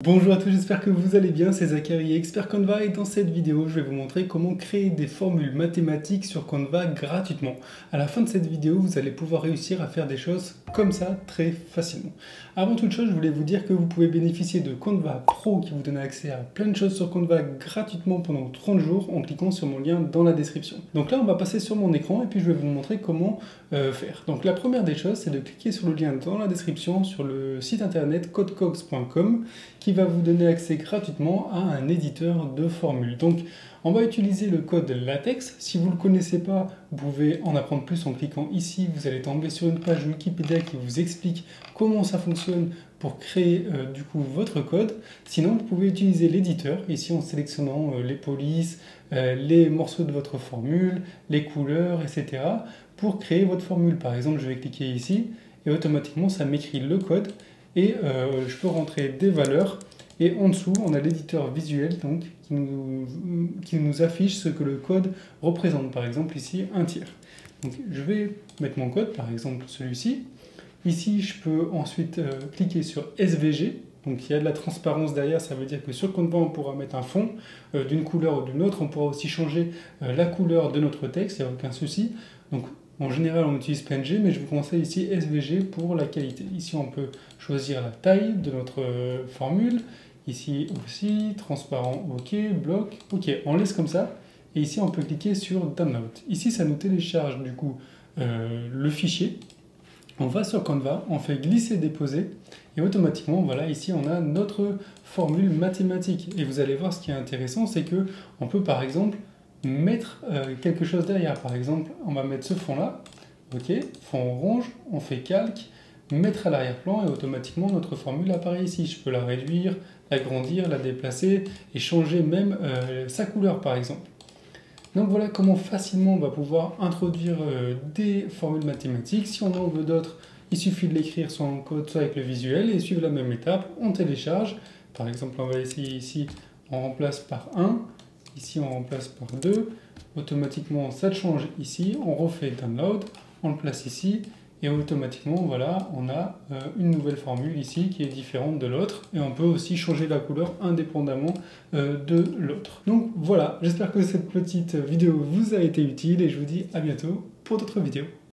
Bonjour à tous, j'espère que vous allez bien, c'est Zachary, expert Canva, et dans cette vidéo, je vais vous montrer comment créer des formules mathématiques sur Canva gratuitement. À la fin de cette vidéo, vous allez pouvoir réussir à faire des choses comme ça très facilement. Avant toute chose, je voulais vous dire que vous pouvez bénéficier de Canva Pro qui vous donne accès à plein de choses sur Canva gratuitement pendant 30 jours en cliquant sur mon lien dans la description. Donc là, on va passer sur mon écran et puis je vais vous montrer comment faire. Donc la première des choses, c'est de cliquer sur le lien dans la description sur le site internet codecogs.com qui va vous donner accès gratuitement à un éditeur de formules. Donc on va utiliser le code LaTeX. Si vous ne le connaissez pas, vous pouvez en apprendre plus en cliquant ici. Vous allez tomber sur une page Wikipédia qui vous explique comment ça fonctionne pour créer du coup votre code. Sinon, vous pouvez utiliser l'éditeur, ici en sélectionnant les polices, les morceaux de votre formule, les couleurs, etc. pour créer votre formule. Par exemple, je vais cliquer ici et automatiquement ça m'écrit le code et je peux rentrer des valeurs. Et en dessous, on a l'éditeur visuel donc, qui nous affiche ce que le code représente. Par exemple, ici, un tiers. Donc, je vais mettre mon code, par exemple celui-ci. Ici, je peux ensuite cliquer sur SVG. Donc, il y a de la transparence derrière. Ça veut dire que sur Canva, on pourra mettre un fond d'une couleur ou d'une autre. On pourra aussi changer la couleur de notre texte. Il n'y a aucun souci. Donc, en général, on utilise PNG, mais je vous conseille ici SVG pour la qualité. Ici, on peut choisir la taille de notre formule. Ici aussi, transparent, OK, bloc, OK. On laisse comme ça. Et ici, on peut cliquer sur Download. Ici, ça nous télécharge du coup le fichier. On va sur Canva, on fait glisser-déposer. Et automatiquement, voilà, ici, on a notre formule mathématique. Et vous allez voir, ce qui est intéressant, c'est que on peut, par exemple, mettre quelque chose derrière. Par exemple, on va mettre ce fond-là. OK, fond orange, on fait calque, mettre à l'arrière-plan et automatiquement notre formule apparaît ici. Je peux la réduire, l'agrandir, la déplacer et changer même sa couleur par exemple. Donc voilà comment facilement on va pouvoir introduire des formules mathématiques. Si on en veut d'autres, il suffit de l'écrire soit en code, soit avec le visuel et suivre la même étape. On télécharge. Par exemple, on va essayer ici, on remplace par 1. Ici, on remplace par 2. Automatiquement, ça change ici. On refait download. On le place ici. Et automatiquement, voilà, on a une nouvelle formule ici qui est différente de l'autre. Et on peut aussi changer la couleur indépendamment de l'autre. Donc voilà, j'espère que cette petite vidéo vous a été utile et je vous dis à bientôt pour d'autres vidéos.